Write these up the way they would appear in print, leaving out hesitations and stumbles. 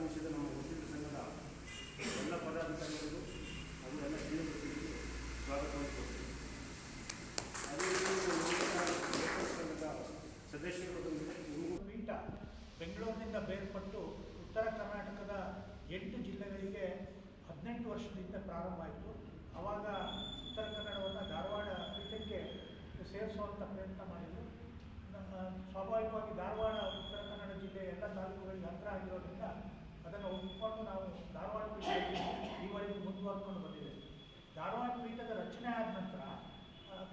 ಆಗಮಿಸಿದ ನಮ್ಮ ವಕೀಲರ ಸಂಘದ ಎಲ್ಲ ಪದಾಧಿಕಾರಿಗಳಿಗೂ ಹಾಗೂ ಎಲ್ಲ ಶ್ರೀಮಂತರಿಗೂ ಸ್ವಾಗತವನ್ನು ಕೊಡ್ತೀವಿ. ಅದೇ ರೀತಿ ಸಂಘದ ಸದಸ್ಯರೊಂದಿಗೆ ಪೀಠ ಬೆಂಗಳೂರಿನಿಂದ ಬೇರ್ಪಟ್ಟು ಉತ್ತರ ಕರ್ನಾಟಕದ 8 ಜಿಲ್ಲೆಗಳಿಗೆ 18 ವರ್ಷದಿಂದ ಪ್ರಾರಂಭ ಆಯಿತು. ಆವಾಗ ಉತ್ತರ ಕನ್ನಡವನ್ನು ಧಾರವಾಡ ಪೀಠಕ್ಕೆ ಸೇರಿಸುವಂಥ ಪ್ರಯತ್ನ ಮಾಡಿದರು. ಸ್ವಾಭಾವಿಕವಾಗಿ ಧಾರವಾಡ ಉತ್ತರ ಕನ್ನಡ ಜಿಲ್ಲೆ ಎಲ್ಲ ತಾಲೂಕುಗಳಿಗೆ ಹತ್ತಿರ ಆಗಿರೋದ್ರಿಂದ ಅದನ್ನು ಒಪ್ಪಿಕೊಂಡು ನಾವು ಧಾರವಾಡ ಪೀಠದಲ್ಲಿ ಈವರೆಗೂ ಮುಂದುವರ್ಕೊಂಡು ಬಂದಿದ್ದೇವೆ. ಧಾರವಾಡ ಪೀಠದ ರಚನೆ ಆದ ನಂತರ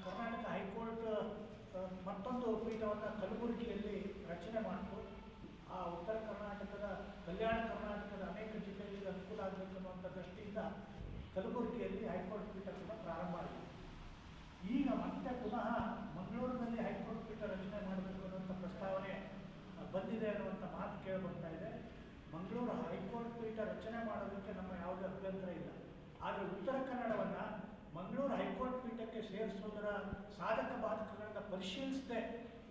ಕರ್ನಾಟಕ ಹೈಕೋರ್ಟ್ ಮತ್ತೊಂದು ಪೀಠವನ್ನು ಕಲಬುರಗಿಯಲ್ಲಿ ರಚನೆ ಮಾಡಿತು. ಆ ಉತ್ತರ ಕರ್ನಾಟಕದ ಕಲ್ಯಾಣ ಕರ್ನಾಟಕದ ಅನೇಕ ಜಿಲ್ಲೆಗಳಿಗೆ ಅನುಕೂಲ ಆಗಬೇಕು ಅನ್ನುವಂಥ ದೃಷ್ಟಿಯಿಂದ ಕಲಬುರಗಿಯಲ್ಲಿ ಹೈಕೋರ್ಟ್ ಪೀಠ ಕೂಡ ಪ್ರಾರಂಭ ಆಗಿದೆ. ಈಗ ಮತ್ತೆ ಪುನಃ ಮಂಗಳೂರಿನಲ್ಲಿ ಹೈಕೋರ್ಟ್ ಪೀಠ ರಚನೆ ಮಾಡಬೇಕು ಅನ್ನುವಂಥ ಪ್ರಸ್ತಾವನೆ ಬಂದಿದೆ ಅನ್ನುವಂಥ ಮಾತು ಕೇಳಿ ಬರ್ತಾ ಇದೆ. ಮಂಗಳೂರು ಹೈಕೋರ್ಟ್ ಪೀಠ ರಚನೆ ಮಾಡೋದಕ್ಕೆ ನಮ್ಮ ಯಾವುದೇ ಅಭ್ಯಂತರ ಇಲ್ಲ. ಆದರೆ ಉತ್ತರ ಕನ್ನಡವನ್ನು ಮಂಗಳೂರು ಹೈಕೋರ್ಟ್ ಪೀಠಕ್ಕೆ ಸೇರಿಸೋದರ ಸಾಧಕ ಬಾಧಕಗಳನ್ನು ಪರಿಶೀಲಿಸದೆ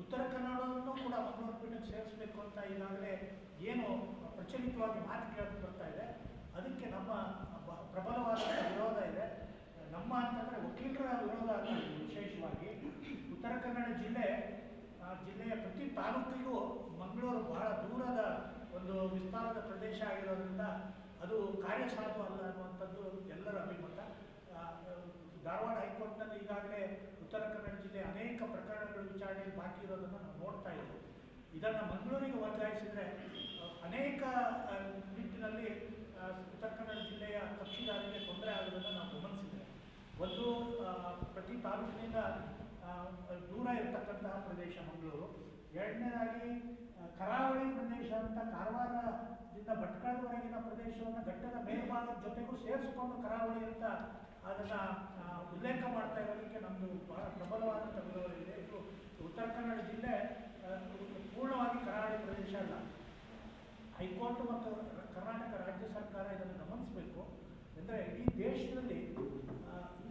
ಉತ್ತರ ಕನ್ನಡವನ್ನು ಕೂಡ ಮಂಗಳೂರು ಪೀಠಕ್ಕೆ ಸೇರಿಸಬೇಕು ಅಂತ ಈಗಾಗಲೇ ಏನು ಪ್ರಚಲಿತವಾಗಿ ಮಾತು ಕೇಳಿ ಬರ್ತಾ ಇದೆ. ಅದಕ್ಕೆ ನಮ್ಮ ಪ್ರಬಲವಾದ ವಿರೋಧ ಇದೆ. ನಮ್ಮ ಅಂತಂದರೆ ವಕೀಲರ ವಿರೋಧ ವಿಶೇಷವಾಗಿ ಉತ್ತರ ಕನ್ನಡ ಜಿಲ್ಲೆಯ ಪ್ರತಿ ತಾಲೂಕಿಗೂ ಮಂಗಳೂರು ಬಹಳ ದೂರದ ಒಂದು ವಿಸ್ತಾರದ ಪ್ರದೇಶ ಆಗಿರೋದ್ರಿಂದ ಅದು ಕಾರ್ಯಸಾಧು ಅಲ್ಲ ಅನ್ನುವಂಥದ್ದು ಎಲ್ಲರ ಅಭಿಮತ. ಧಾರವಾಡ ಹೈಕೋರ್ಟ್ನಲ್ಲಿ ಈಗಾಗಲೇ ಉತ್ತರ ಕನ್ನಡ ಜಿಲ್ಲೆ ಅನೇಕ ಪ್ರಕರಣಗಳು ವಿಚಾರಣೆಯಲ್ಲಿ ಬಾಕಿ ಇರೋದನ್ನು ನಾವು ನೋಡ್ತಾ ಇದ್ದೀವಿ. ಇದನ್ನು ಮಂಗಳೂರಿಗೆ ವರ್ಗಾಯಿಸಿದರೆ ಅನೇಕ ನಿಟ್ಟಿನಲ್ಲಿ ಉತ್ತರ ಕನ್ನಡ ಜಿಲ್ಲೆಯ ಕಕ್ಷಿದಾರರಿಗೆ ತೊಂದರೆ ಆಗೋದನ್ನು ನಾವು ಗಮನಿಸಿದ್ದೇವೆ. ಒಂದು, ಪ್ರತಿ ತಾಲೂಕಿನಿಂದ ದೂರ ಇರತಕ್ಕಂತಹ ಪ್ರದೇಶ ಮಂಗಳೂರು. ಎರಡನೇದಾಗಿ ಕರಾವಳಿ ಪ್ರದೇಶ ಅಂತ ಕಾರವಾರದಿಂದ ಭಟ್ಕಳದವರೆಗಿನ ಪ್ರದೇಶವನ್ನು ಘಟ್ಟದ ಮೇಲ್ಭಾಗದ ಜೊತೆಗೂ ಸೇರಿಸಿಕೊಂಡು ಕರಾವಳಿ ಅಂತ ಅದನ್ನು ಉಲ್ಲೇಖ ಮಾಡ್ತಾ ಇರೋದಕ್ಕೆ ನಮ್ಮದು ಬಹಳ ಪ್ರಬಲವಾದಂಥ ವಿರೋಧ ಇದೆ. ಇದು ಉತ್ತರ ಕನ್ನಡ ಜಿಲ್ಲೆ ಪೂರ್ಣವಾಗಿ ಕರಾವಳಿ ಪ್ರದೇಶ ಅಲ್ಲ. ಹೈಕೋರ್ಟ್ ಮತ್ತು ಕರ್ನಾಟಕ ರಾಜ್ಯ ಸರ್ಕಾರ ಇದನ್ನು ಗಮನಿಸಬೇಕು. ಅಂದರೆ ಇಡೀ ದೇಶದಲ್ಲಿ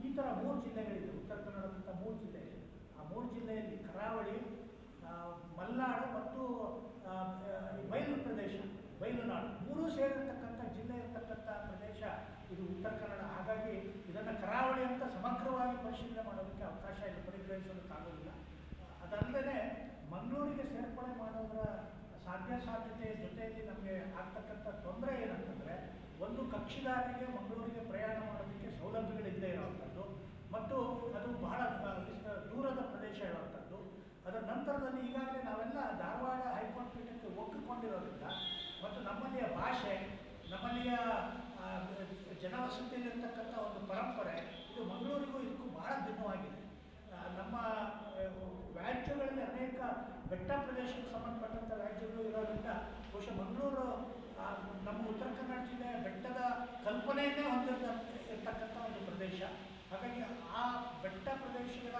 ಈ ಥರ 3 ಜಿಲ್ಲೆಗಳಿದೆ. ಉತ್ತರ ಕನ್ನಡದಂಥ 3 ಜಿಲ್ಲೆ ಇದೆ. ಆ 3 ಜಿಲ್ಲೆಯಲ್ಲಿ ಕರಾವಳಿ, ಮಲೆನಾಡು ಮತ್ತು ಬಯಲುನಾಡು 3 ಸೇರಿರ್ತಕ್ಕಂಥ ಜಿಲ್ಲೆ ಇರತಕ್ಕಂಥ ಪ್ರದೇಶ ಇದು ಉತ್ತರ ಕನ್ನಡ. ಹಾಗಾಗಿ ಇದನ್ನು ಕರಾವಳಿ ಅಂತ ಸಮಗ್ರವಾಗಿ ಪರಿಶೀಲನೆ ಮಾಡೋದಕ್ಕೆ ಅವಕಾಶ ಇಲ್ಲ, ಪರಿಗ್ರಹಿಸೋದಕ್ಕಾಗೋದಿಲ್ಲ. ಅದಲ್ಲದೆ ಮಂಗಳೂರಿಗೆ ಸೇರ್ಪಡೆ ಮಾಡೋದರ ಸಾಧ್ಯತೆಯ ಜೊತೆಯಲ್ಲಿ ನಮಗೆ ಆಗ್ತಕ್ಕಂಥ ತೊಂದರೆ ಏನಂತಂದರೆ, ಒಂದು ಕಕ್ಷಿದಾರರಿಗೆ ಮಂಗಳೂರಿಗೆ ಪ್ರಯಾಣ ಮಾಡೋದಕ್ಕೆ ಸೌಲಭ್ಯಗಳಿಲ್ಲದೆ ಇರುವಂಥದ್ದು ಮತ್ತು ಅದು ಬಹಳ ದೂರದ ಪ್ರದೇಶ ಇರುವಂಥದ್ದು. ಅದರ ನಂತರದಲ್ಲಿ ಈಗಾಗಲೇ ನಾವೆಲ್ಲ ಧಾರವಾಡ ಹೈಕೋರ್ಟ್ ಪೀಠಕ್ಕೆ ಒಗ್ಗಿಕೊಂಡಿರೋದ್ರಿಂದ ಮತ್ತು ನಮ್ಮಲ್ಲಿಯ ಭಾಷೆ, ನಮ್ಮಲ್ಲಿಯ ಜನವಸತಿಯಲ್ಲಿರ್ತಕ್ಕಂಥ ಒಂದು ಪರಂಪರೆ ಇದು ಮಂಗಳೂರಿಗೂ ಇದಕ್ಕೂ ಬಹಳ ಭಿನ್ನವಾಗಿದೆ. ನಮ್ಮ ವ್ಯಾಜ್ಯಗಳಲ್ಲಿ ಅನೇಕ ಬೆಟ್ಟ ಪ್ರದೇಶಕ್ಕೆ ಸಂಬಂಧಪಟ್ಟಂಥ ವ್ಯಾಜ್ಯಗಳು ಇರೋದ್ರಿಂದ ಬಹುಶಃ ಮಂಗಳೂರು ನಮ್ಮ ಉತ್ತರ ಕನ್ನಡ ಜಿಲ್ಲೆಯ ಬೆಟ್ಟದ ಕಲ್ಪನೆಯನ್ನೇ ಹೊಂದಿರ್ತಕ್ಕಂಥ ಒಂದು ಪ್ರದೇಶ. ಹಾಗಾಗಿ ಆ ಬೆಟ್ಟ ಪ್ರದೇಶಗಳ